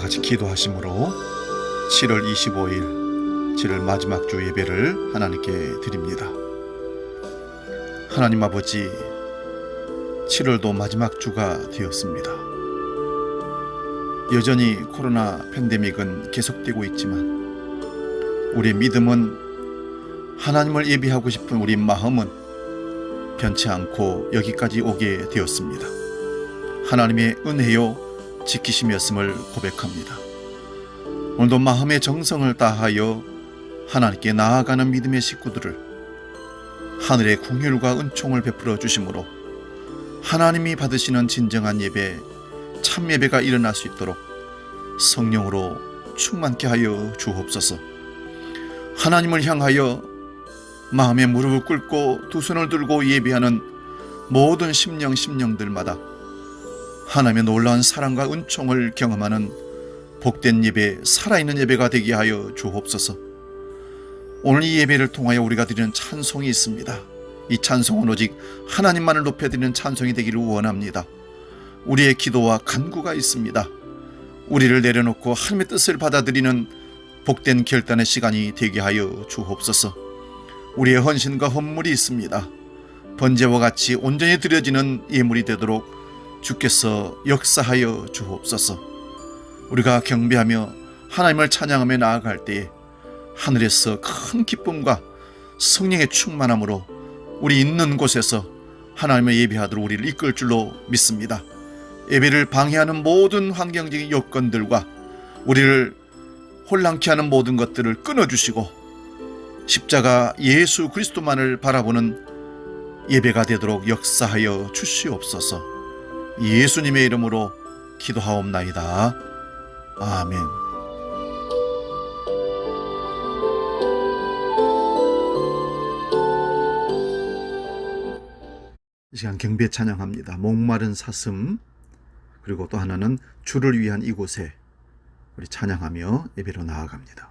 같이 기도하심으로 7월 25일 7월 마지막 주 예배를 하나님께 드립니다. 하나님 아버지, 7월도 마지막 주가 되었습니다. 여전히 코로나 팬데믹은 계속되고 있지만 우리의 믿음은, 하나님을 예배하고 싶은 우리 마음은 변치 않고 여기까지 오게 되었습니다. 하나님의 은혜요 지키심이었음을 고백합니다. 오늘도 마음의 정성을 다하여 하나님께 나아가는 믿음의 식구들을 하늘의 긍휼과 은총을 베풀어 주심으로 하나님이 받으시는 진정한 예배, 참 예배가 일어날 수 있도록 성령으로 충만케 하여 주옵소서. 하나님을 향하여 마음에 무릎을 꿇고 두 손을 들고 예배하는 모든 심령들마다 하나님의 놀라운 사랑과 은총을 경험하는 복된 예배, 살아있는 예배가 되게 하여 주옵소서. 오늘 이 예배를 통하여 우리가 드리는 찬송이 있습니다. 이 찬송은 오직 하나님만을 높여드리는 찬송이 되기를 원합니다. 우리의 기도와 간구가 있습니다. 우리를 내려놓고 하나님의 뜻을 받아들이는 복된 결단의 시간이 되게 하여 주옵소서. 우리의 헌신과 헌물이 있습니다. 번제와 같이 온전히 드려지는 예물이 되도록 주께서 역사하여 주옵소서. 우리가 경배하며 하나님을 찬양하며 나아갈 때에 하늘에서 큰 기쁨과 성령의 충만함으로 우리 있는 곳에서 하나님을 예배하도록 우리를 이끌 줄로 믿습니다. 예배를 방해하는 모든 환경적인 요건들과 우리를 혼란케 하는 모든 것들을 끊어주시고 십자가 예수 그리스도만을 바라보는 예배가 되도록 역사하여 주시옵소서. 예수님의 이름으로 기도하옵나이다. 아멘. 이 시간 경배 찬양합니다. 목마른 사슴, 그리고 또 하나는 주를 위한 이곳에 우리 찬양하며 예배로 나아갑니다.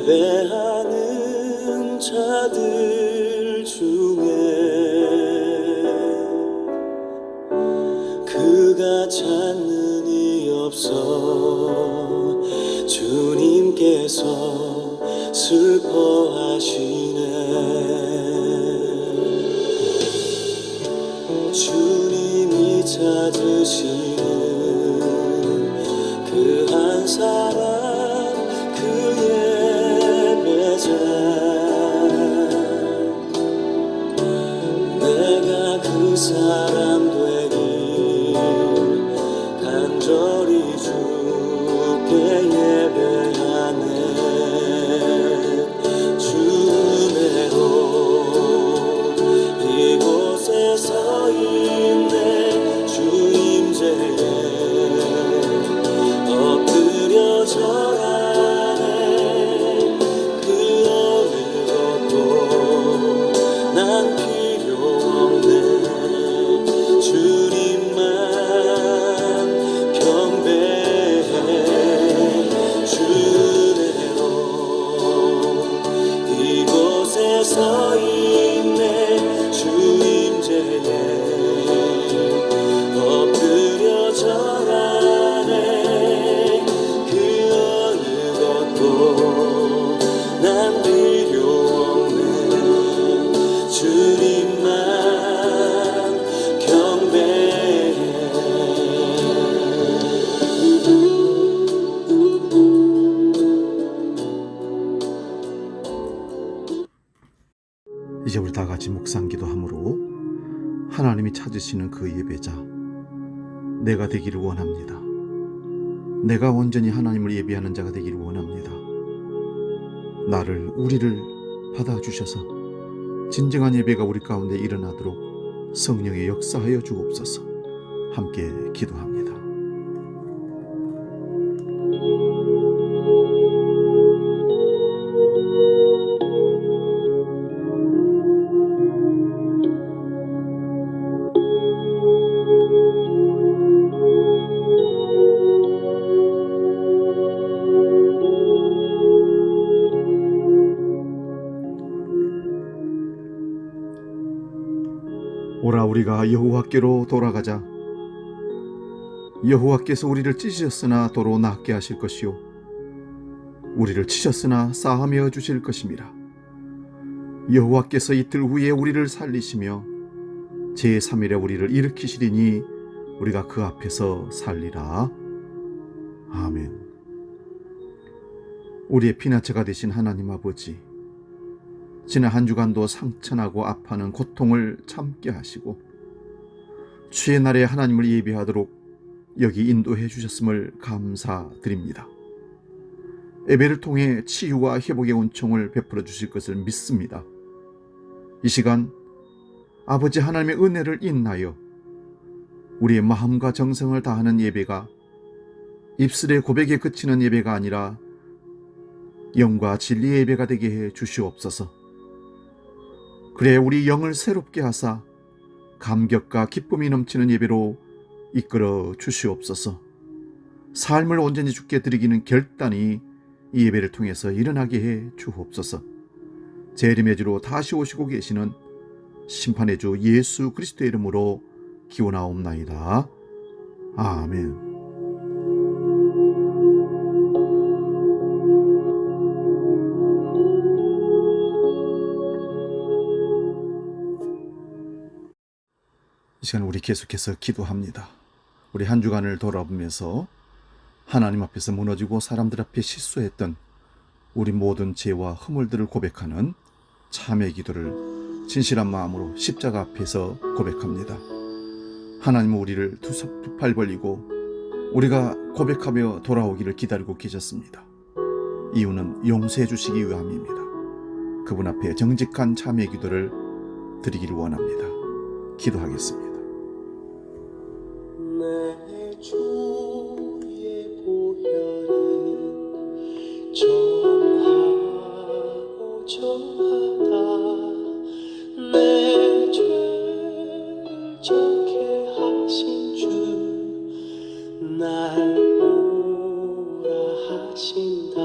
예배하는 자들 중에 그가 찾는 이 없어 주님께서 슬퍼하시네. 주님이 찾으시는 그 한 사람 그 예배자 내가 그 사람 되길 간절히 주께 예배하네. 주 은혜로 이곳에 서 있네. 주 임재에 엎드려 절하네. 그 어느 것도 난 필요 없네. 주님만 경배해. 주 은혜로 이곳에 서 있네. 주 임재에 엎드려 절하네. 그 어느 것도 난 필요 없네. 주님만 경배해. 이제 우리 다 같이 묵상 기도함으로 하나님이 찾으시는 그 예배자 내가 되기를 원합니다. 내가 온전히 하나님을 예배하는 자가 되기를 원합니다. 우리를 받아주셔서 진정한 예배가 우리 가운데 일어나도록 성령의 역사하여 주옵소서. 함께 기도합니다. 오라 우리가 여호와께로 돌아가자. 여호와께서 우리를 찢으셨으나 도로 낫게 하실 것이요 우리를 치셨으나 싸하며 주실 것임이라. 여호와께서 이틀 후에 우리를 살리시며 제3일에 우리를 일으키시리니 우리가 그 앞에서 살리라. 아멘. 우리의 피난처가 되신 하나님 아버지, 지난 한 주간도 상처나고 아파하는 고통을 참게 하시고 주의 날에 하나님을 예배하도록 여기 인도해 주셨음을 감사드립니다. 예배를 통해 치유와 회복의 은총을 베풀어 주실 것을 믿습니다. 이 시간 아버지 하나님의 은혜를 인하여 우리의 마음과 정성을 다하는 예배가 입술의 고백에 그치는 예배가 아니라 영과 진리의 예배가 되게 해 주시옵소서. 그래 우리 영을 새롭게 하사 감격과 기쁨이 넘치는 예배로 이끌어 주시옵소서. 삶을 온전히 주께 드리기는 결단이 이 예배를 통해서 일어나게 해 주옵소서. 재림의 주로 다시 오시고 계시는 심판의 주 예수 그리스도의 이름으로 기원하옵나이다. 아멘. 이 시간 우리 계속해서 기도합니다. 우리 한 주간을 돌아보면서 하나님 앞에서 무너지고 사람들 앞에 실수했던 우리 모든 죄와 허물들을 고백하는 참회 기도를 진실한 마음으로 십자가 앞에서 고백합니다. 하나님은 우리를 두 팔 벌리고 우리가 고백하며 돌아오기를 기다리고 계셨습니다. 이유는 용서해 주시기 위함입니다. 그분 앞에 정직한 참회 기도를 드리기를 원합니다. 기도하겠습니다. 내 주의 보혈은 정하고 정하다. 내 죄를 적게 하신 주 날 몰아 하신다.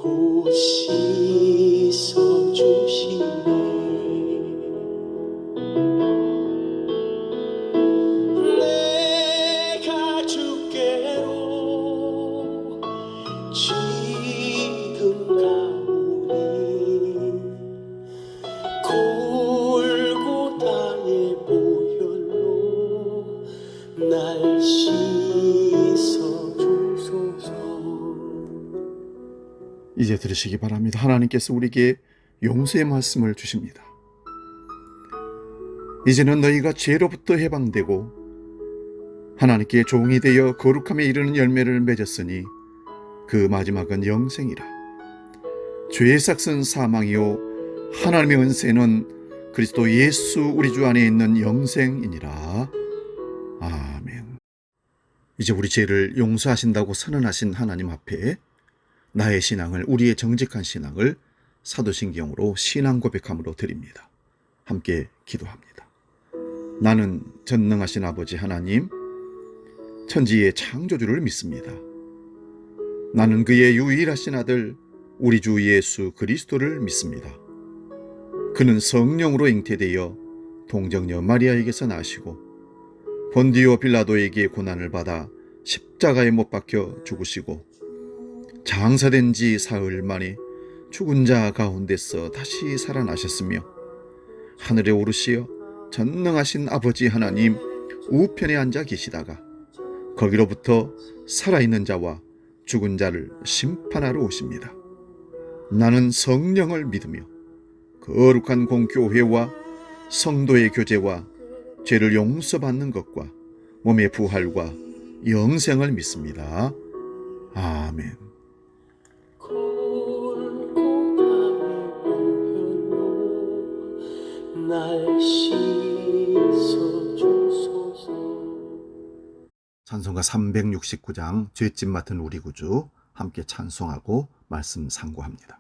곧 씻어주시네. 내가 주께로 지금 가오니 골고다의 보혈로 날 씻어주소서. 이제 들으시기 바랍니다. 하나님께서 우리에게 용서의 말씀을 주십니다. 이제는 너희가 죄로부터 해방되고 하나님께 종이 되어 거룩함에 이르는 열매를 맺었으니 그 마지막은 영생이라. 죄의 삭은 사망이요 하나님의 은혜는 그리스도 예수 우리 주 안에 있는 영생이니라. 아멘. 이제 우리 죄를 용서하신다고 선언하신 하나님 앞에 나의 신앙을, 우리의 정직한 신앙을 사도신경으로 신앙 고백함으로 드립니다. 함께 기도합니다. 나는 전능하신 아버지 하나님, 천지의 창조주를 믿습니다. 나는 그의 유일하신 아들 우리 주 예수 그리스도를 믿습니다. 그는 성령으로 잉태되어 동정녀 마리아에게서 나시고 본디오 빌라도에게 고난을 받아 십자가에 못 박혀 죽으시고 장사된 지 사흘 만에 죽은 자 가운데서 다시 살아나셨으며 하늘에 오르시어 전능하신 아버지 하나님 우편에 앉아 계시다가 거기로부터 살아있는 자와 죽은 자를 심판하러 오십니다. 나는 성령을 믿으며 거룩한 공교회와 성도의 교제와 죄를 용서받는 것과 몸의 부활과 영생을 믿습니다. 아멘. 날 씻어주소서. 찬송가 369장 죄짐 맡은 우리 구주 함께 찬송하고 말씀 상고합니다.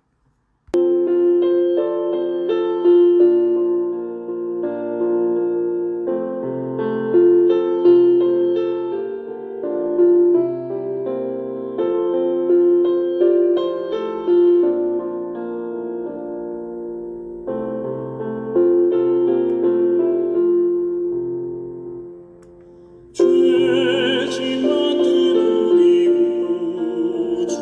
죄짐 맡은 우리 구주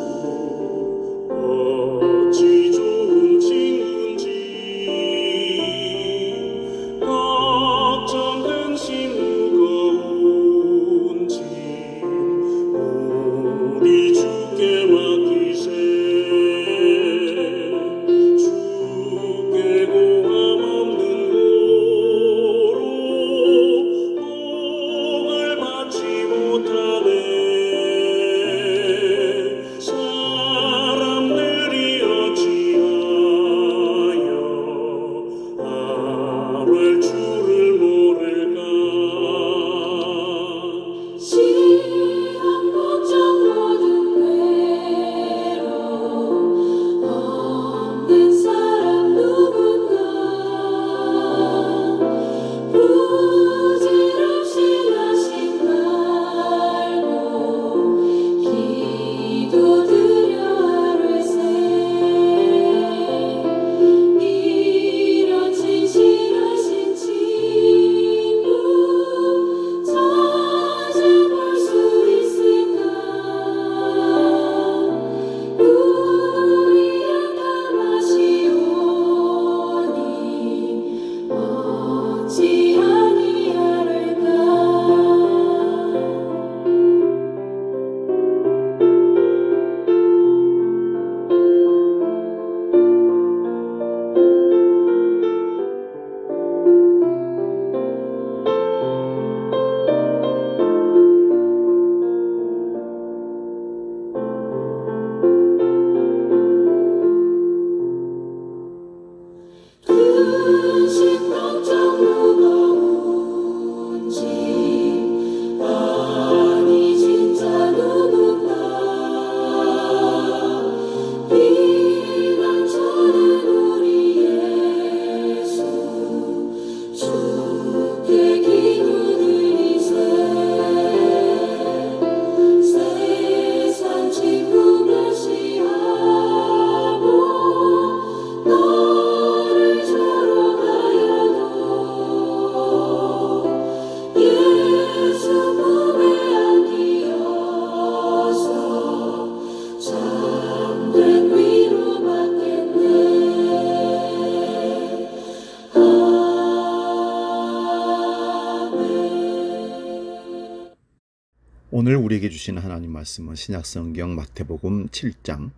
오늘 우리에게 주신 하나님 말씀은 신약성경 마태복음 7장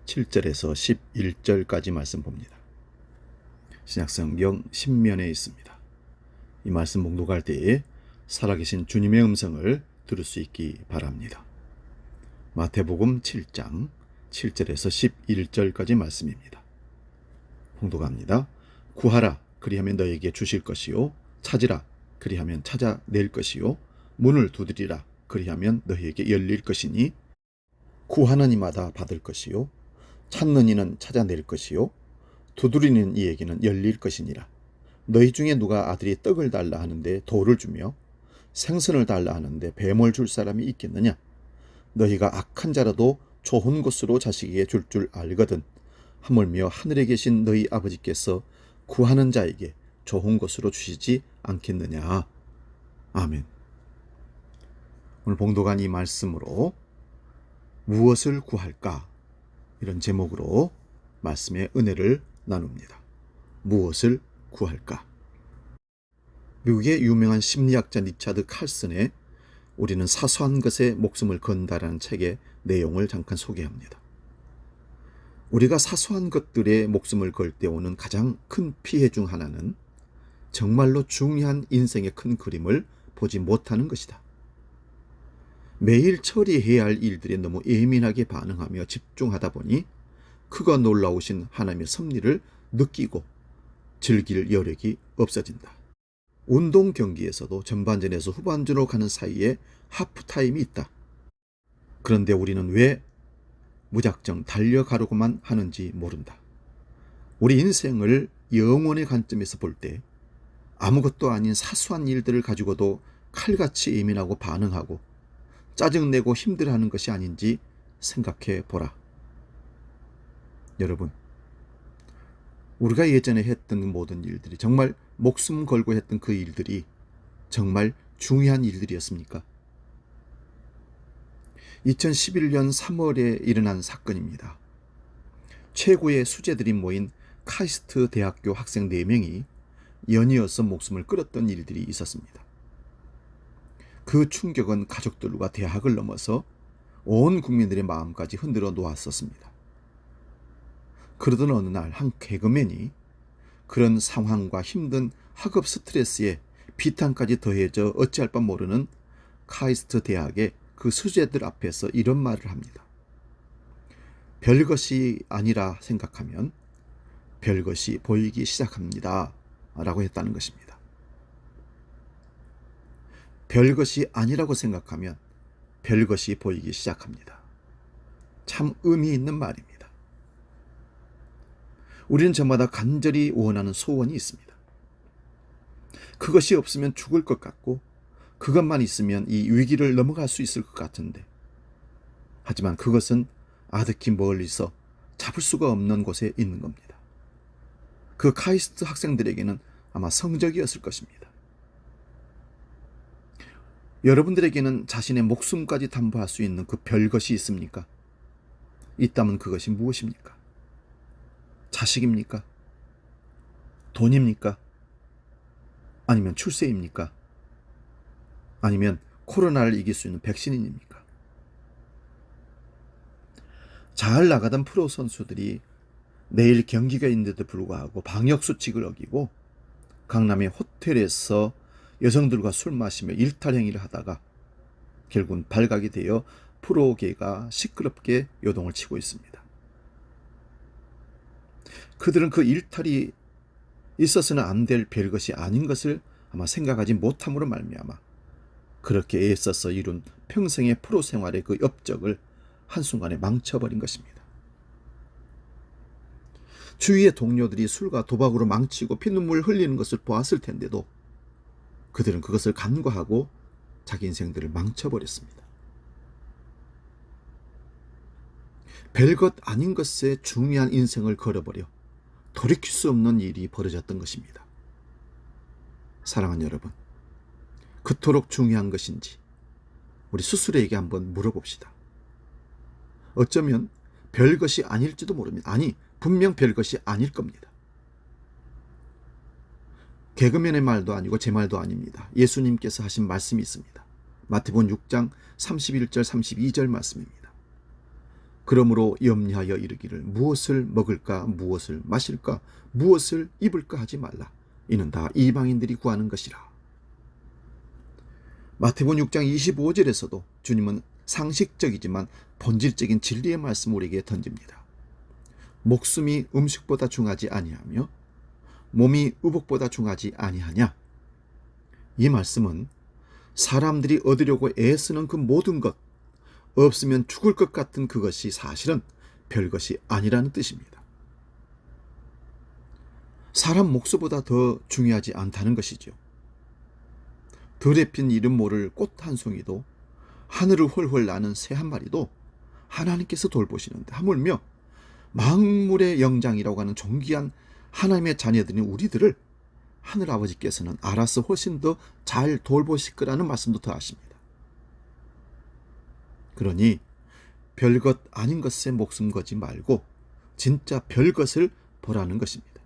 7절에서 11절까지 말씀 봅니다. 신약성경 신면에 있습니다. 이 말씀 봉독할 때에 살아계신 주님의 음성을 들을 수 있기 바랍니다. 마태복음 7장 7절에서 11절까지 말씀입니다. 봉독합니다. 구하라 그리하면 너에게 주실 것이요 찾으라 그리하면 찾아낼 것이요 문을 두드리라 그리하면 너희에게 열릴 것이니 구하는 이마다 받을 것이요 찾는 이는 찾아낼 것이요 두드리는 이에게는 열릴 것이니라. 너희 중에 누가 아들이 떡을 달라 하는데 돌을 주며 생선을 달라 하는데 뱀을 줄 사람이 있겠느냐? 너희가 악한 자라도 좋은 것으로 자식에게 줄 줄 알거든. 하물며 하늘에 계신 너희 아버지께서 구하는 자에게 좋은 것으로 주시지 않겠느냐. 아멘. 오늘 봉독한 이 말씀으로 무엇을 구할까? 이런 제목으로 말씀의 은혜를 나눕니다. 무엇을 구할까? 미국의 유명한 심리학자 리차드 칼슨의 우리는 사소한 것에 목숨을 건다라는 책의 내용을 잠깐 소개합니다. 우리가 사소한 것들에 목숨을 걸 때 오는 가장 큰 피해 중 하나는 정말로 중요한 인생의 큰 그림을 보지 못하는 것이다. 매일 처리해야 할 일들에 너무 예민하게 반응하며 집중하다 보니 크고 놀라우신 하나님의 섭리를 느끼고 즐길 여력이 없어진다. 운동 경기에서도 전반전에서 후반전으로 가는 사이에 하프타임이 있다. 그런데 우리는 왜 무작정 달려가려고만 하는지 모른다. 우리 인생을 영혼의 관점에서 볼 때 아무것도 아닌 사소한 일들을 가지고도 칼같이 예민하고 반응하고 짜증내고 힘들어하는 것이 아닌지 생각해 보라. 여러분, 우리가 예전에 했던 모든 일들이 정말 목숨 걸고 했던 그 일들이 정말 중요한 일들이었습니까? 2011년 3월에 일어난 사건입니다. 최고의 수재들이 모인 카이스트 대학교 학생 4명이 연이어서 목숨을 끊었던 일들이 있었습니다. 그 충격은 가족들과 대학을 넘어서 온 국민들의 마음까지 흔들어 놓았었습니다. 그러던 어느 날 한 개그맨이 그런 상황과 힘든 학업 스트레스에 비탄까지 더해져 어찌할 바 모르는 카이스트 대학의 그 수재들 앞에서 이런 말을 합니다. 별것이 아니라 생각하면 별것이 보이기 시작합니다. 라고 했다는 것입니다. 별것이 아니라고 생각하면 별것이 보이기 시작합니다. 참 의미 있는 말입니다. 우리는 저마다 간절히 원하는 소원이 있습니다. 그것이 없으면 죽을 것 같고 그것만 있으면 이 위기를 넘어갈 수 있을 것 같은데 하지만 그것은 아득히 멀리서 잡을 수가 없는 곳에 있는 겁니다. 그 카이스트 학생들에게는 아마 성적이었을 것입니다. 여러분들에게는 자신의 목숨까지 담보할 수 있는 그 별것이 있습니까? 있다면 그것이 무엇입니까? 자식입니까? 돈입니까? 아니면 출세입니까? 아니면 코로나를 이길 수 있는 백신입니까? 잘 나가던 프로 선수들이 내일 경기가 있는데도 불구하고 방역수칙을 어기고 강남의 호텔에서 여성들과 술 마시며 일탈 행위를 하다가 결국은 발각이 되어 프로계가 시끄럽게 요동을 치고 있습니다. 그들은 그 일탈이 있어서는 안 될 별것이 아닌 것을 아마 생각하지 못함으로 말미암아 그렇게 애써서 이룬 평생의 프로 생활의 그 업적을 한순간에 망쳐버린 것입니다. 주위의 동료들이 술과 도박으로 망치고 피눈물 흘리는 것을 보았을 텐데도 그들은 그것을 간과하고 자기 인생들을 망쳐버렸습니다. 별것 아닌 것에 중요한 인생을 걸어버려 돌이킬 수 없는 일이 벌어졌던 것입니다. 사랑하는 여러분, 그토록 중요한 것인지 우리 스스로에게 한번 물어봅시다. 어쩌면 별것이 아닐지도 모릅니다. 아니, 분명 별것이 아닐 겁니다. 개그맨의 말도 아니고 제 말도 아닙니다. 예수님께서 하신 말씀이 있습니다. 마태복음 6장 31절 32절 말씀입니다. 그러므로 염려하여 이르기를 무엇을 먹을까 무엇을 마실까 무엇을 입을까 하지 말라. 이는 다 이방인들이 구하는 것이라. 마태복음 6장 25절에서도 주님은 상식적이지만 본질적인 진리의 말씀을 우리에게 던집니다. 목숨이 음식보다 중하지 아니하며 몸이 의복보다 중하지 아니하냐. 이 말씀은 사람들이 얻으려고 애쓰는 그 모든 것, 없으면 죽을 것 같은 그것이 사실은 별것이 아니라는 뜻입니다. 사람 목숨보다 더 중요하지 않다는 것이죠. 들에 핀 이름 모를 꽃 한 송이도 하늘을 훨훨 나는 새 한 마리도 하나님께서 돌보시는데 하물며 만물의 영장이라고 하는 존귀한 하나님의 자녀들인 우리들을 하늘아버지께서는 알아서 훨씬 더 잘 돌보실 거라는 말씀도 더하십니다. 그러니 별것 아닌 것에 목숨 거지 말고 진짜 별것을 보라는 것입니다.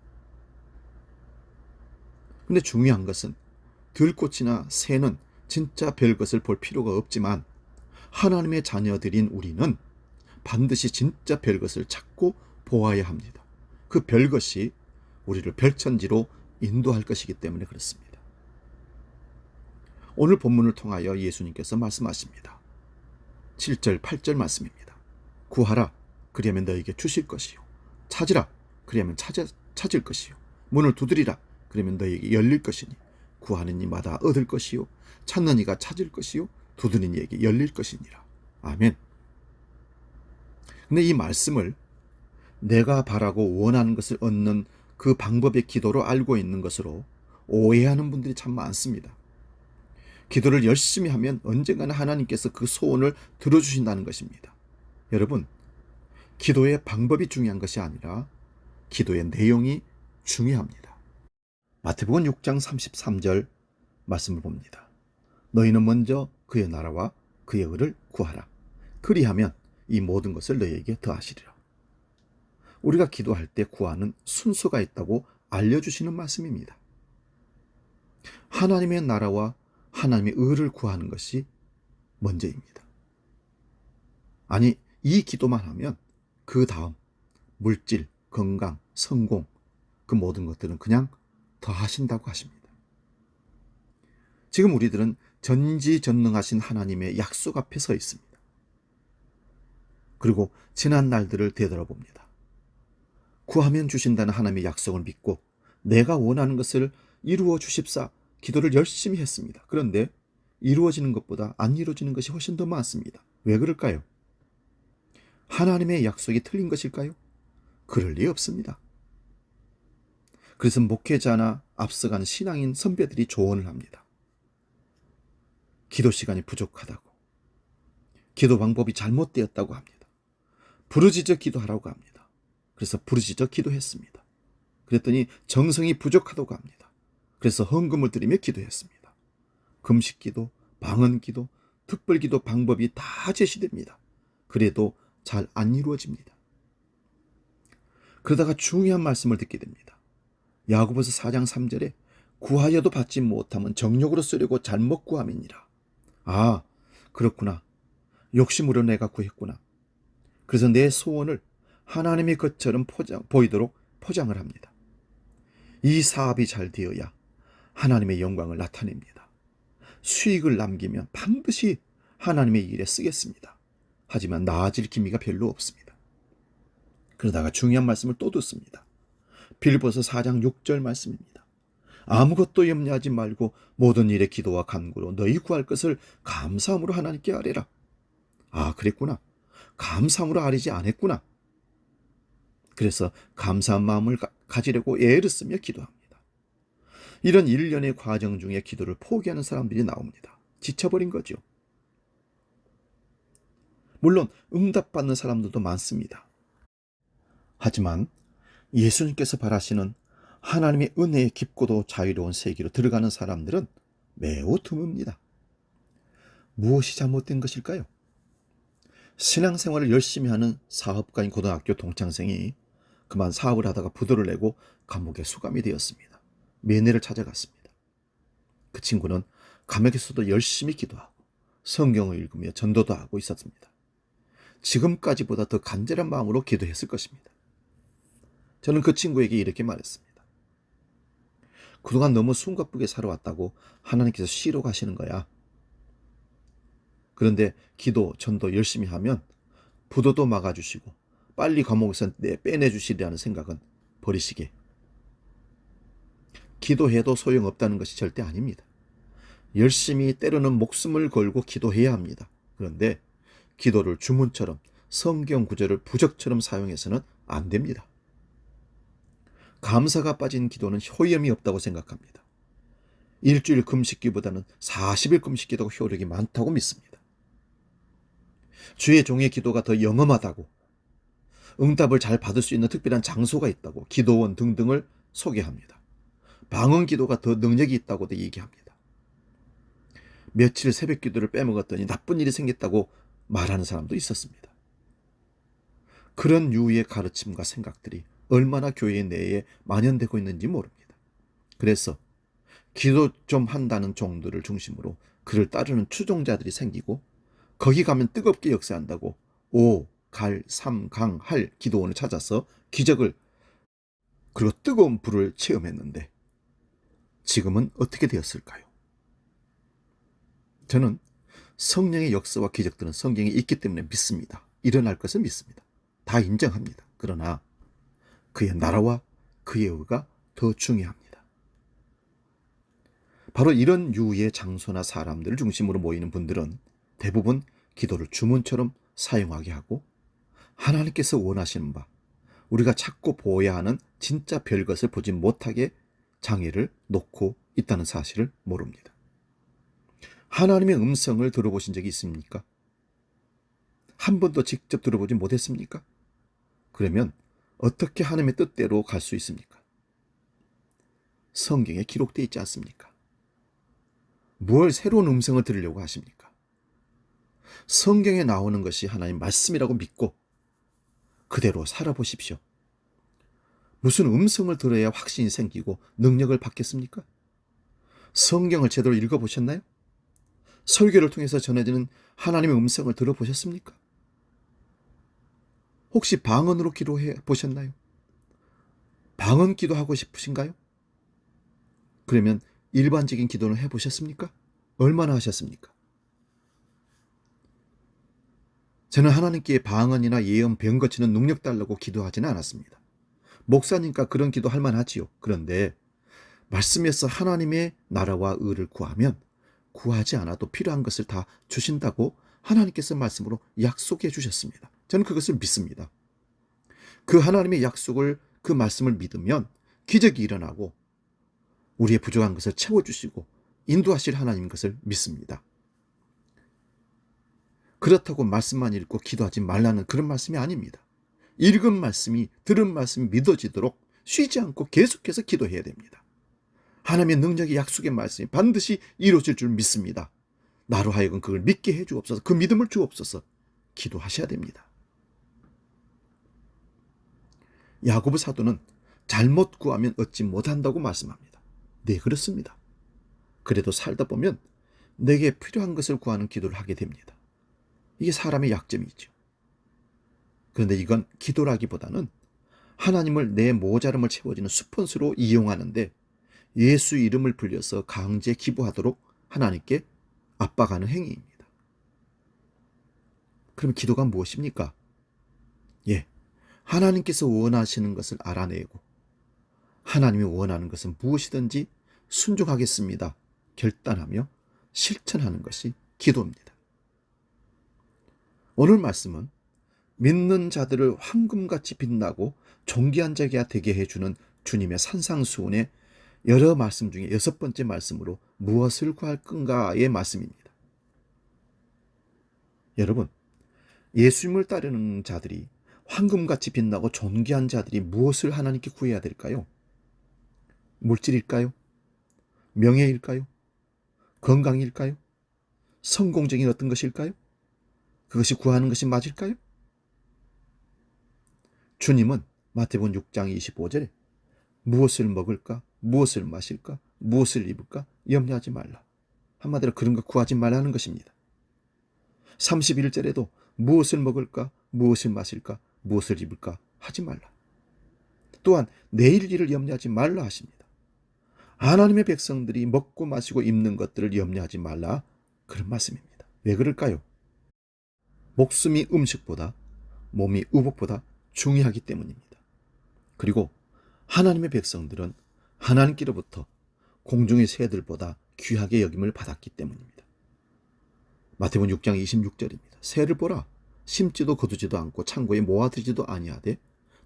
근데 중요한 것은 들꽃이나 새는 진짜 별것을 볼 필요가 없지만 하나님의 자녀들인 우리는 반드시 진짜 별것을 찾고 보아야 합니다. 그 별것이 우리를 별천지로 인도할 것이기 때문에 그렇습니다. 오늘 본문을 통하여 예수님께서 말씀하십니다. 7절 8절 말씀입니다. 구하라 그리하면 너에게 주실 것이요 찾으라 그리하면 찾을 것이요 문을 두드리라 그러면 너에게 열릴 것이니 구하는 이마다 얻을 것이요 찾는 이가 찾을 것이요 두드리는 이에게 열릴 것이니라. 아멘. 근데 이 말씀을 내가 바라고 원하는 것을 얻는 그 방법의 기도로 알고 있는 것으로 오해하는 분들이 참 많습니다. 기도를 열심히 하면 언젠가는 하나님께서 그 소원을 들어주신다는 것입니다. 여러분, 기도의 방법이 중요한 것이 아니라 기도의 내용이 중요합니다. 마태복음 6장 33절 말씀을 봅니다. 너희는 먼저 그의 나라와 그의 의를 구하라. 그리하면 이 모든 것을 너희에게 더하시리라. 우리가 기도할 때 구하는 순서가 있다고 알려주시는 말씀입니다. 하나님의 나라와 하나님의 의를 구하는 것이 먼저입니다. 아니, 이 기도만 하면 그 다음 물질, 건강, 성공 그 모든 것들은 그냥 더하신다고 하십니다. 지금 우리들은 전지전능하신 하나님의 약속 앞에 서 있습니다. 그리고 지난 날들을 되돌아봅니다. 구하면 주신다는 하나님의 약속을 믿고 내가 원하는 것을 이루어 주십사 기도를 열심히 했습니다. 그런데 이루어지는 것보다 안 이루어지는 것이 훨씬 더 많습니다. 왜 그럴까요? 하나님의 약속이 틀린 것일까요? 그럴 리 없습니다. 그래서 목회자나 앞서가는 신앙인 선배들이 조언을 합니다. 기도 시간이 부족하다고, 기도 방법이 잘못되었다고 합니다. 부르짖어 기도하라고 합니다. 그래서 부르짖어 기도했습니다. 그랬더니 정성이 부족하다고 합니다. 그래서 헌금을 드리며 기도했습니다. 금식기도, 방언기도, 특별기도 방법이 다 제시됩니다. 그래도 잘 안 이루어집니다. 그러다가 중요한 말씀을 듣게 됩니다. 야고보서 4장 3절에 구하여도 받지 못하면 정욕으로 쓰려고 잘못 구함이니라. 아, 그렇구나. 욕심으로 내가 구했구나. 그래서 내 소원을 하나님의 것처럼 보이도록 포장을 합니다. 이 사업이 잘 되어야 하나님의 영광을 나타냅니다. 수익을 남기면 반드시 하나님의 일에 쓰겠습니다. 하지만 나아질 기미가 별로 없습니다. 그러다가 중요한 말씀을 또 듣습니다. 빌립보서 4장 6절 말씀입니다. 아무것도 염려하지 말고 모든 일에 기도와 간구로 너희 구할 것을 감사함으로 하나님께 아뢰라. 아, 그랬구나. 감사함으로 아뢰지 않았구나. 그래서 감사한 마음을 가지려고 애를 쓰며 기도합니다. 이런 일련의 과정 중에 기도를 포기하는 사람들이 나옵니다. 지쳐버린 거죠. 물론 응답받는 사람들도 많습니다. 하지만 예수님께서 바라시는 하나님의 은혜의 깊고도 자유로운 세계로 들어가는 사람들은 매우 드뭅니다. 무엇이 잘못된 것일까요? 신앙생활을 열심히 하는 사업가인 고등학교 동창생이 그만 사업을 하다가 부도를 내고 감옥에 수감이 되었습니다. 매내를 찾아갔습니다. 그 친구는 감옥에서도 열심히 기도하고 성경을 읽으며 전도도 하고 있었습니다. 지금까지보다 더 간절한 마음으로 기도했을 것입니다. 저는 그 친구에게 이렇게 말했습니다. 그동안 너무 숨가쁘게 살아왔다고 하나님께서 쉬러 가시는 거야. 그런데 기도, 전도 열심히 하면 부도도 막아주시고 빨리 감옥에서 빼내주시리라는 생각은 버리시게. 기도해도 소용없다는 것이 절대 아닙니다. 열심히 때로는 목숨을 걸고 기도해야 합니다. 그런데 기도를 주문처럼 성경 구절을 부적처럼 사용해서는 안 됩니다. 감사가 빠진 기도는 효염이 없다고 생각합니다. 일주일 금식기보다는 40일 금식기도가 효력이 많다고 믿습니다. 주의 종의 기도가 더 영험하다고, 응답을 잘 받을 수 있는 특별한 장소가 있다고 기도원 등등을 소개합니다. 방언 기도가 더 능력이 있다고도 얘기합니다. 며칠 새벽 기도를 빼먹었더니 나쁜 일이 생겼다고 말하는 사람도 있었습니다. 그런 유의 가르침과 생각들이 얼마나 교회 내에 만연되고 있는지 모릅니다. 그래서 기도 좀 한다는 종들을 중심으로 그를 따르는 추종자들이 생기고 거기 가면 뜨겁게 역사한다고 5, 갈, 3, 강, 할 기도원을 찾아서 기적을 그리고 뜨거운 불을 체험했는데 지금은 어떻게 되었을까요? 저는 성령의 역사와 기적들은 성경에 있기 때문에 믿습니다. 일어날 것을 믿습니다. 다 인정합니다. 그러나 그의 나라와 그의 의가 더 중요합니다. 바로 이런 유의 장소나 사람들을 중심으로 모이는 분들은 대부분 기도를 주문처럼 사용하게 하고 하나님께서 원하시는 바, 우리가 찾고 보아야 하는 진짜 별것을 보지 못하게 장애를 놓고 있다는 사실을 모릅니다. 하나님의 음성을 들어보신 적이 있습니까? 한 번도 직접 들어보지 못했습니까? 그러면 어떻게 하나님의 뜻대로 갈 수 있습니까? 성경에 기록되어 있지 않습니까? 뭘 새로운 음성을 들으려고 하십니까? 성경에 나오는 것이 하나님 말씀이라고 믿고 그대로 살아보십시오. 무슨 음성을 들어야 확신이 생기고 능력을 받겠습니까? 성경을 제대로 읽어보셨나요? 설교를 통해서 전해지는 하나님의 음성을 들어보셨습니까? 혹시 방언으로 기도해 보셨나요? 방언 기도하고 싶으신가요? 그러면 일반적인 기도는 해보셨습니까? 얼마나 하셨습니까? 저는 하나님께 방언이나 예언, 병 고치는 능력 달라고 기도하지는 않았습니다. 목사님과 그런 기도 할 만하지요. 그런데 말씀에서 하나님의 나라와 의를 구하면 구하지 않아도 필요한 것을 다 주신다고 하나님께서 말씀으로 약속해 주셨습니다. 저는 그것을 믿습니다. 그 하나님의 약속을, 그 말씀을 믿으면 기적이 일어나고 우리의 부족한 것을 채워주시고 인도하실 하나님인 것을 믿습니다. 그렇다고 말씀만 읽고 기도하지 말라는 그런 말씀이 아닙니다. 읽은 말씀이, 들은 말씀이 믿어지도록 쉬지 않고 계속해서 기도해야 됩니다. 하나님의 능력의 약속의 말씀이 반드시 이루어질 줄 믿습니다. 나로 하여금 그걸 믿게 해 주옵소서. 그 믿음을 주옵소서. 기도하셔야 됩니다. 야고보 사도는 잘못 구하면 얻지 못한다고 말씀합니다. 네, 그렇습니다. 그래도 살다 보면 내게 필요한 것을 구하는 기도를 하게 됩니다. 이게 사람의 약점이죠. 그런데 이건 기도라기보다는 하나님을 내 모자람을 채워주는 스폰서로 이용하는데 예수 이름을 불려서 강제 기부하도록 하나님께 압박하는 행위입니다. 그럼 기도가 무엇입니까? 하나님께서 원하시는 것을 알아내고 하나님이 원하는 것은 무엇이든지 순종하겠습니다. 결단하며 실천하는 것이 기도입니다. 오늘 말씀은 믿는 자들을 황금같이 빛나고 존귀한 자가 되게 해주는 주님의 산상수훈의 여러 말씀 중에 6번째 말씀으로 무엇을 구할 건가의 말씀입니다. 여러분, 예수님을 따르는 자들이 황금같이 빛나고 존귀한 자들이 무엇을 하나님께 구해야 될까요? 물질일까요? 명예일까요? 건강일까요? 성공적인 어떤 것일까요? 그것이 구하는 것이 맞을까요? 주님은 마태복음 6장 25절에 무엇을 먹을까? 무엇을 마실까? 무엇을 입을까? 염려하지 말라. 한마디로 그런 거 구하지 말라는 것입니다. 31절에도 무엇을 먹을까, 무엇을 마실까, 무엇을 입을까 하지 말라. 또한 내일 일을 염려하지 말라 하십니다. 하나님의 백성들이 먹고 마시고 입는 것들을 염려하지 말라, 그런 말씀입니다. 왜 그럴까요? 목숨이 음식보다, 몸이 의복보다 중요하기 때문입니다. 그리고 하나님의 백성들은 하나님께로부터 공중의 새들보다 귀하게 여김을 받았기 때문입니다. 마태복음 6장 26절입니다. 새를 보라, 심지도 거두지도 않고 창고에 모아두지도 아니하되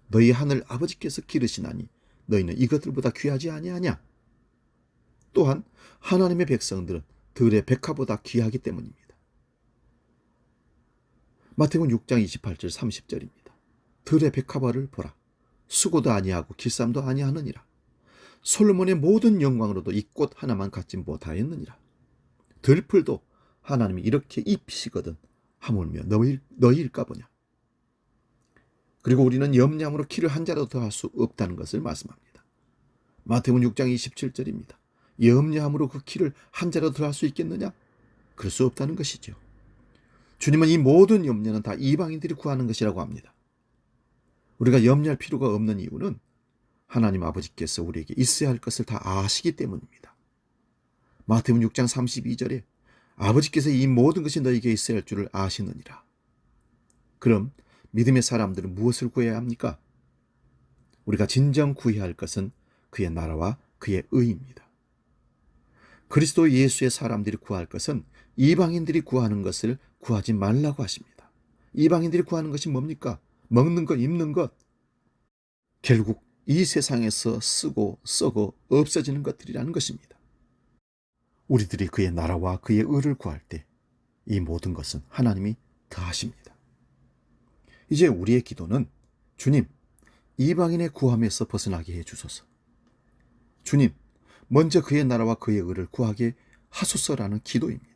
너희 하늘 아버지께서 기르시나니 너희는 이것들보다 귀하지 아니하냐. 또한 하나님의 백성들은 들의 백화보다 귀하기 때문입니다. 마태복음 6장 28절 30절입니다. 들의 백화벌을 보라, 수고도 아니하고 길쌈도 아니하느니라. 솔로몬의 모든 영광으로도 이 꽃 하나만 갖지 못하였느니라. 들풀도 하나님이 이렇게 입히시거든 하물며 너희일까 보냐. 그리고 우리는 염려함으로 키를 한 자라도 더 할 수 없다는 것을 말씀합니다. 마태복음 6장 27절입니다. 염려함으로 그 키를 한 자라도 더 할 수 있겠느냐? 그럴 수 없다는 것이죠. 주님은 이 모든 염려는 다 이방인들이 구하는 것이라고 합니다. 우리가 염려할 필요가 없는 이유는 하나님 아버지께서 우리에게 있어야 할 것을 다 아시기 때문입니다. 마태복음 6장 32절에 아버지께서 이 모든 것이 너에게 있어야 할 줄을 아시느니라. 그럼 믿음의 사람들은 무엇을 구해야 합니까? 우리가 진정 구해야 할 것은 그의 나라와 그의 의입니다. 그리스도 예수의 사람들이 구할 것은 이방인들이 구하는 것을 구하지 말라고 하십니다. 이방인들이 구하는 것이 뭡니까? 먹는 것, 입는 것. 결국 이 세상에서 쓰고 썩어 없어지는 것들이라는 것입니다. 우리들이 그의 나라와 그의 의를 구할 때 이 모든 것은 하나님이 더하십니다. 이제 우리의 기도는 주님, 이방인의 구함에서 벗어나게 해주소서. 주님, 먼저 그의 나라와 그의 의를 구하게 하소서라는 기도입니다.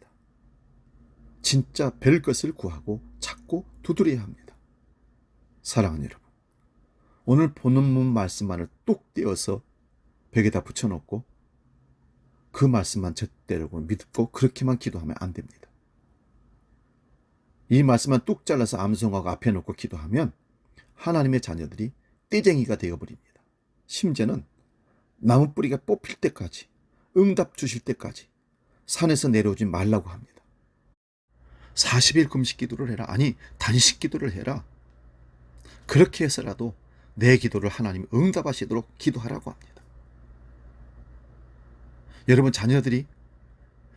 진짜 별 것을 구하고 찾고 두드려야 합니다. 사랑하는 여러분, 오늘 본문 말씀만을 뚝 떼어서 벽에다 붙여놓고 그 말씀만 젖대로 믿고 그렇게만 기도하면 안 됩니다. 이 말씀만 뚝 잘라서 암송하고 앞에 놓고 기도하면 하나님의 자녀들이 떼쟁이가 되어버립니다. 심지어는 나무 뿌리가 뽑힐 때까지, 응답 주실 때까지 산에서 내려오지 말라고 합니다. 40일 금식 기도를 해라. 아니, 단식 기도를 해라. 그렇게 해서라도 내 기도를 하나님이 응답하시도록 기도하라고 합니다. 여러분, 자녀들이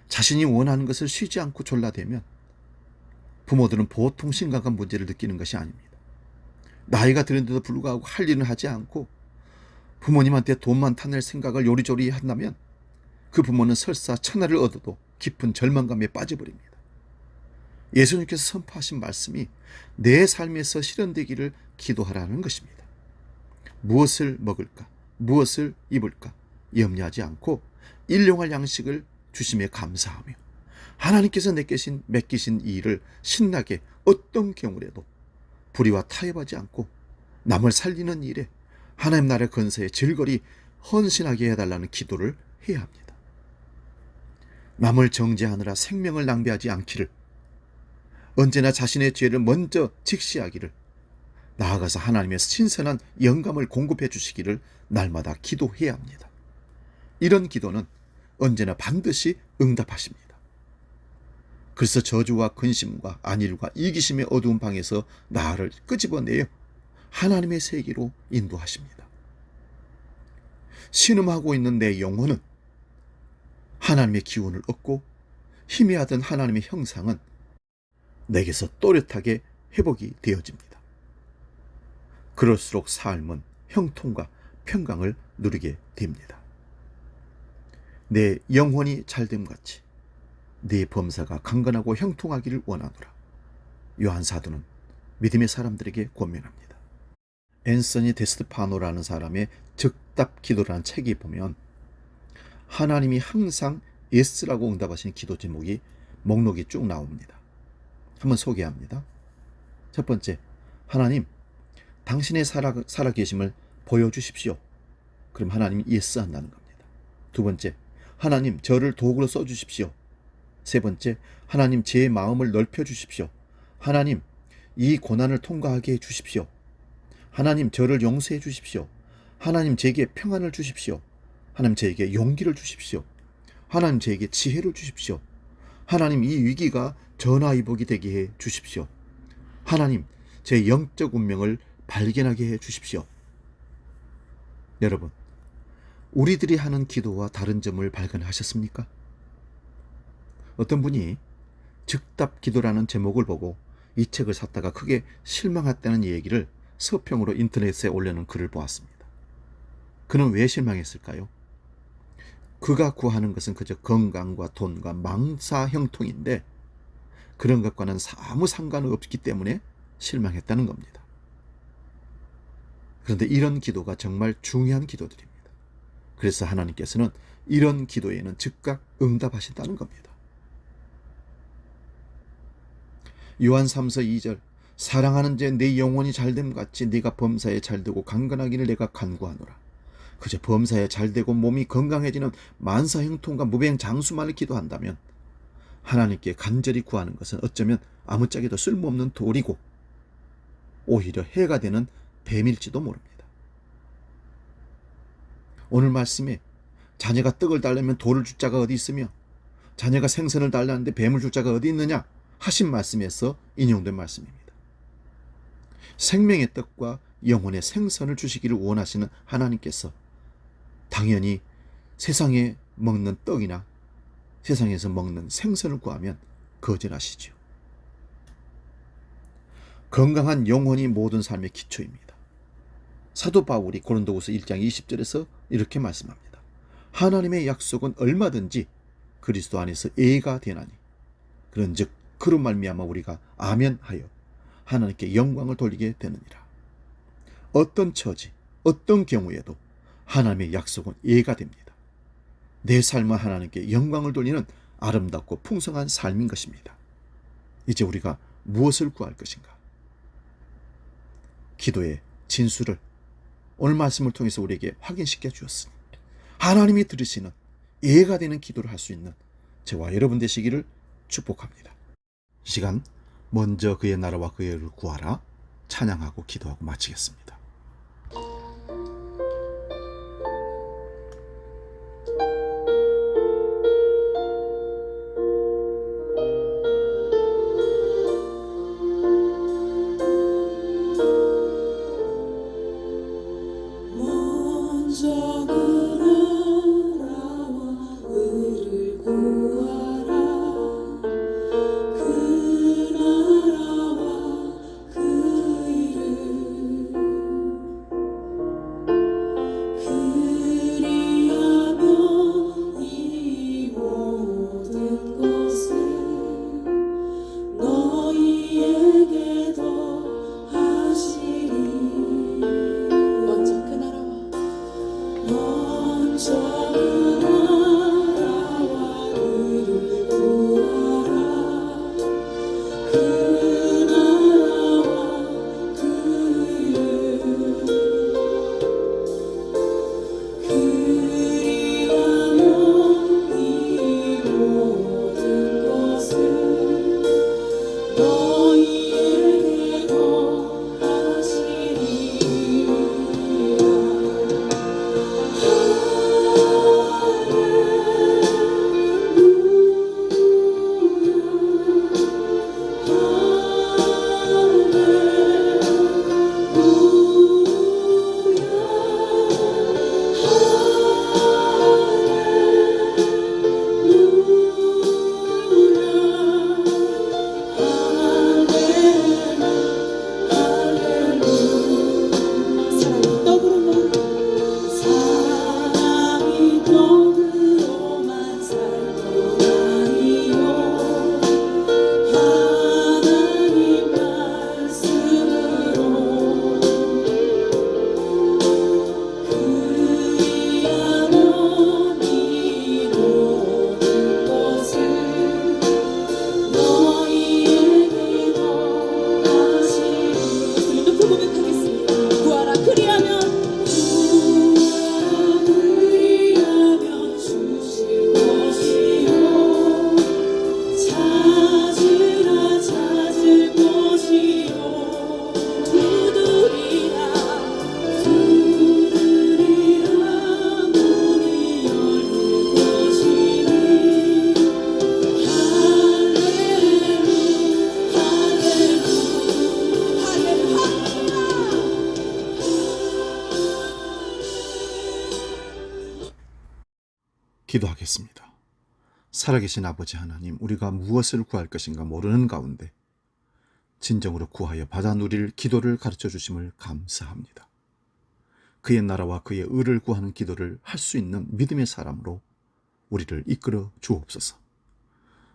자신이 원하는 것을 쉬지 않고 졸라대면 부모들은 보통 심각한 문제를 느끼는 것이 아닙니다. 나이가 드는데도 불구하고 할 일은 하지 않고 부모님한테 돈만 타낼 생각을 요리조리 한다면 그 부모는 설사 천하를 얻어도 깊은 절망감에 빠져버립니다. 예수님께서 선포하신 말씀이 내 삶에서 실현되기를 기도하라는 것입니다. 무엇을 먹을까? 무엇을 입을까? 염려하지 않고 일용할 양식을 주심에 감사하며 하나님께서 맡기신 이 일을 신나게 어떤 경우라도 불의와 타협하지 않고 남을 살리는 일에 하나님 나라 건설에 즐거이 헌신하게 해달라는 기도를 해야 합니다. 남을 정죄하느라 생명을 낭비하지 않기를, 언제나 자신의 죄를 먼저 직시하기를, 나아가서 하나님의 신선한 영감을 공급해 주시기를 날마다 기도해야 합니다. 이런 기도는 언제나 반드시 응답하십니다. 그래서 저주와 근심과 안일과 이기심의 어두운 방에서 나를 끄집어내어 하나님의 세계로 인도하십니다. 신음하고 있는 내 영혼은 하나님의 기운을 얻고 희미하던 하나님의 형상은 내게서 또렷하게 회복이 되어집니다. 그럴수록 삶은 형통과 평강을 누리게 됩니다. 내 영혼이 잘됨같이 네 범사가 강건하고 형통하기를 원하노라. 요한 사도는 믿음의 사람들에게 권면합니다. 앤서니 데스파노라는 사람의 즉답 기도라는 책에 보면 하나님이 항상 예스라고 응답하신 기도 제목이 목록이 쭉 나옵니다. 한번 소개합니다. 첫 번째, 하나님, 당신의 살아계심을 보여주십시오. 그럼 하나님이 예스 한다는 겁니다. 두 번째, 하나님, 저를 도구로 써주십시오. 세 번째, 하나님 제 마음을 넓혀 주십시오. 하나님 이 고난을 통과하게 해 주십시오. 하나님 저를 용서해 주십시오. 하나님 제게 평안을 주십시오. 하나님 저에게 용기를 주십시오. 하나님 저에게 지혜를 주십시오. 하나님 이 위기가 전화위복이 되게 해 주십시오. 하나님 제 영적 운명을 발견하게 해 주십시오. 여러분, 우리들이 하는 기도와 다른 점을 발견하셨습니까? 어떤 분이 즉답 기도라는 제목을 보고 이 책을 샀다가 크게 실망했다는 얘기를 서평으로 인터넷에 올려놓은 글을 보았습니다. 그는 왜 실망했을까요? 그가 구하는 것은 그저 건강과 돈과 망사 형통인데 그런 것과는 아무 상관없기 때문에 실망했다는 겁니다. 그런데 이런 기도가 정말 중요한 기도들입니다. 그래서 하나님께서는 이런 기도에는 즉각 응답하신다는 겁니다. 요한 3서 2절, 사랑하는 자 내 영혼이 잘됨 같이 네가 범사에 잘되고 강건하기를 내가 간구하노라. 그저 범사에 잘되고 몸이 건강해지는 만사형통과 무병장수만을 기도한다면 하나님께 간절히 구하는 것은 어쩌면 아무짝에도 쓸모없는 돌이고 오히려 해가 되는 뱀일지도 모릅니다. 오늘 말씀에 자녀가 떡을 달라면 돌을 줄 자가 어디 있으며 자녀가 생선을 달라는데 뱀을 줄 자가 어디 있느냐 하신 말씀에서 인용된 말씀입니다. 생명의 떡과 영혼의 생선을 주시기를 원하시는 하나님께서 당연히 세상에 먹는 떡이나 세상에서 먹는 생선을 구하면 거절하시죠. 건강한 영혼이 모든 삶의 기초입니다. 사도 바울이 고린도후서 1장 20절에서 이렇게 말씀합니다. 하나님의 약속은 얼마든지 그리스도 안에서 예가 되나니 그런즉 그로 말미암아 우리가 아멘하여 하나님께 영광을 돌리게 되느니라. 어떤 처지, 어떤 경우에도 하나님의 약속은 예가 됩니다. 내 삶은 하나님께 영광을 돌리는 아름답고 풍성한 삶인 것입니다. 이제 우리가 무엇을 구할 것인가? 기도의 진수를 오늘 말씀을 통해서 우리에게 확인시켜 주었으니 하나님이 들으시는 예가 되는 기도를 할 수 있는 저와 여러분 되시기를 축복합니다. 이 시간 먼저 그의 나라와 그의 의를 구하라 찬양하고 기도하고 마치겠습니다. 그 나라와 그 일을 기도하겠습니다. 살아계신 아버지 하나님, 우리가 무엇을 구할 것인가 모르는 가운데 진정으로 구하여 받아 누릴 기도를 가르쳐 주심을 감사합니다. 그의 나라와 그의 의를 구하는 기도를 할 수 있는 믿음의 사람으로 우리를 이끌어 주옵소서.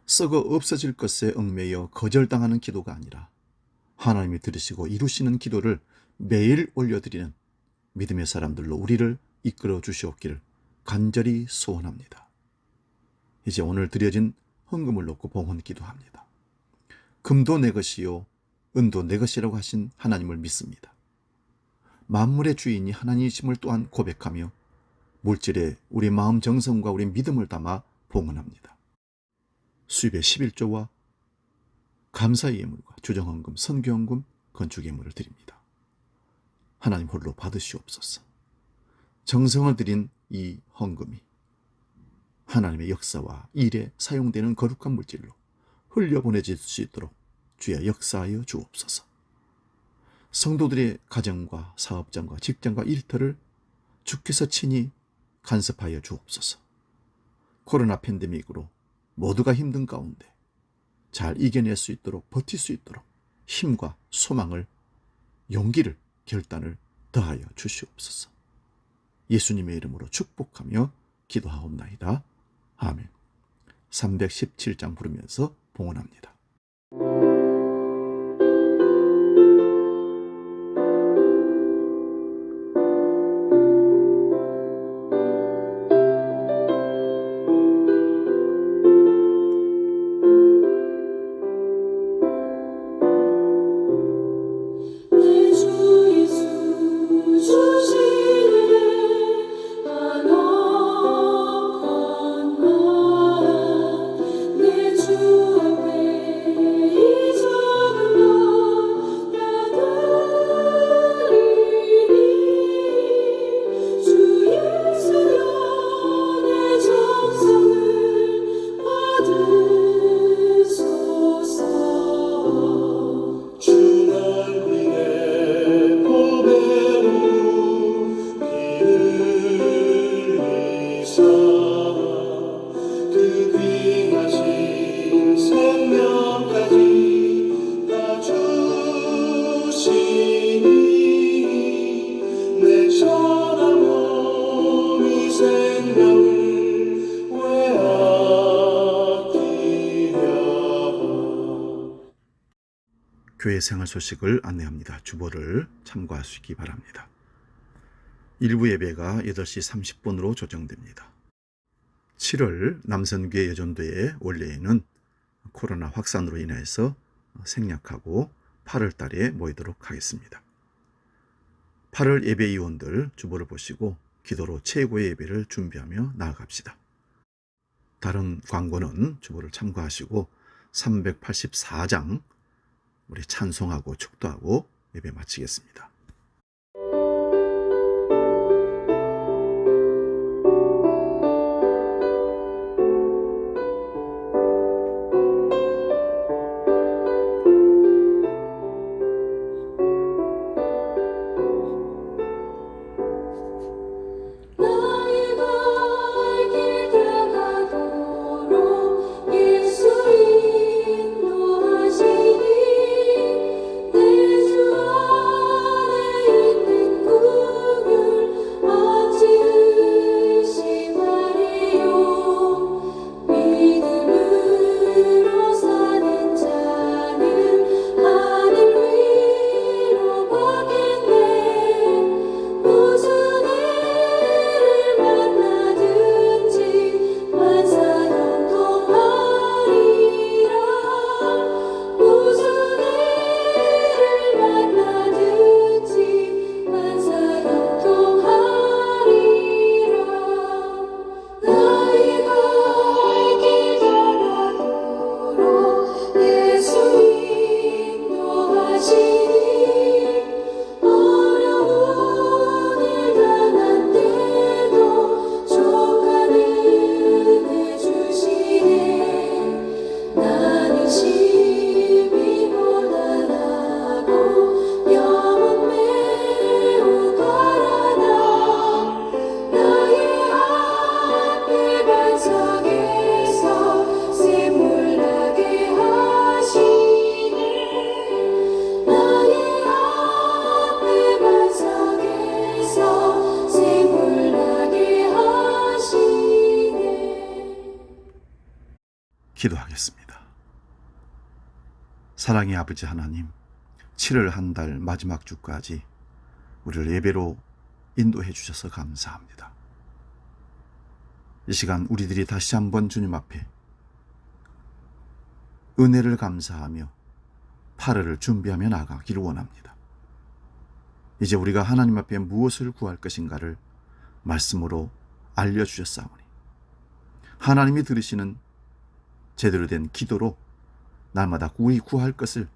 썩어 없어질 것에 얽매여 거절당하는 기도가 아니라 하나님이 들으시고 이루시는 기도를 매일 올려드리는 믿음의 사람들로 우리를 이끌어 주시옵기를 간절히 소원합니다. 이제 오늘 드려진 헌금을 놓고 봉헌 기도합니다. 금도 내 것이요 은도 내 것이라고 하신 하나님을 믿습니다. 만물의 주인이 하나님이심을 또한 고백하며 물질에 우리 마음 정성과 우리 믿음을 담아 봉헌합니다. 수입의 11조와 감사의 예물과 주정헌금, 선교헌금, 건축 예물을 드립니다. 하나님 홀로 받으시옵소서. 정성을 들인 이 헌금이 하나님의 역사와 일에 사용되는 거룩한 물질로 흘려보내질 수 있도록 주여 역사하여 주옵소서. 성도들의 가정과 사업장과 직장과 일터를 주께서 친히 간섭하여 주옵소서. 코로나 팬데믹으로 모두가 힘든 가운데 잘 이겨낼 수 있도록, 버틸 수 있도록 힘과 소망을, 용기를, 결단을 더하여 주시옵소서. 예수님의 이름으로 축복하며 기도하옵나이다. 아멘. 317장 부르면서 봉헌합니다. 교회 생활 소식을 안내합니다. 주보를 참고하시기 바랍니다. 일부 예배가 8시 30분으로 조정됩니다. 7월 남선교회 여전도의 원래에는 코로나 확산으로 인해서 생략하고 8월 달에 모이도록 하겠습니다. 8월 예배 이원들 주보를 보시고 기도로 최고의 예배를 준비하며 나아갑시다. 다른 광고는 주보를 참고하시고 384장 우리 찬송하고 축도하고 예배 마치겠습니다. 예수 인도하시니 내 주 기도하겠습니다. 사랑의 아버지 하나님, 7월 한 달 마지막 주까지 우리를 예배로 인도해 주셔서 감사합니다. 이 시간 우리들이 다시 한번 주님 앞에 은혜를 감사하며 8월을 준비하며 나가기를 원합니다. 이제 우리가 하나님 앞에 무엇을 구할 것인가를 말씀으로 알려주셨사오니 하나님이 들으시는 제대로 된 기도로 날마다 우리 구할 것을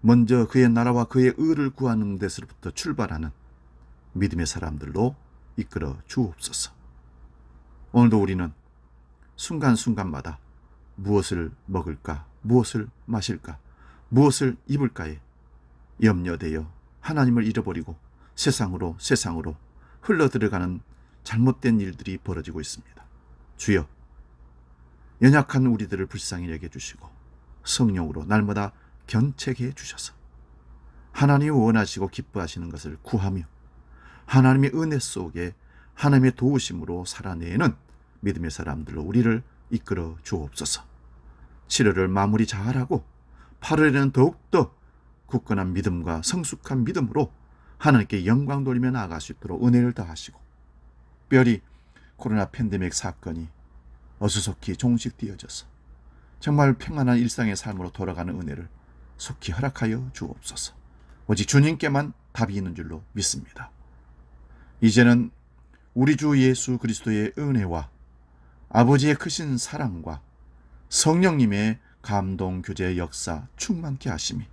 먼저 그의 나라와 그의 의를 구하는 데서부터 출발하는 믿음의 사람들로 이끌어 주옵소서. 오늘도 우리는 순간순간마다 무엇을 먹을까, 무엇을 마실까, 무엇을 입을까에 염려되어 하나님을 잃어버리고 세상으로 흘러들어가는 잘못된 일들이 벌어지고 있습니다. 주여, 연약한 우리들을 불쌍히 여겨주시고 성령으로 날마다 견책해 주셔서 하나님이 원하시고 기뻐하시는 것을 구하며 하나님의 은혜 속에 하나님의 도우심으로 살아내는 믿음의 사람들로 우리를 이끌어 주옵소서. 7월을 마무리 잘하고 8월에는 더욱더 굳건한 믿음과 성숙한 믿음으로 하나님께 영광 돌리며 나아갈 수 있도록 은혜를 더하시고 특별히 코로나 팬데믹 사건이 어수속히 종식되어져서 정말 평안한 일상의 삶으로 돌아가는 은혜를 속히 허락하여 주옵소서. 오직 주님께만 답이 있는 줄로 믿습니다. 이제는 우리 주 예수 그리스도의 은혜와 아버지의 크신 사랑과 성령님의 감동 교제의 역사 충만케 하심이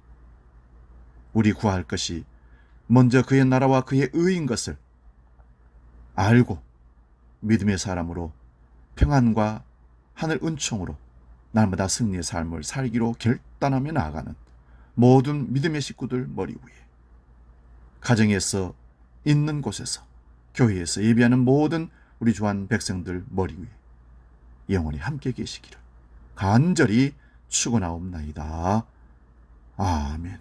우리 구할 것이 먼저 그의 나라와 그의 의인 것을 알고 믿음의 사람으로 평안과 하늘 은총으로 날마다 승리의 삶을 살기로 결단하며 나아가는 모든 믿음의 식구들 머리 위에, 가정에서 있는 곳에서, 교회에서 예배하는 모든 우리 주한 백성들 머리 위에 영원히 함께 계시기를 간절히 축원하옵나이다. 아멘.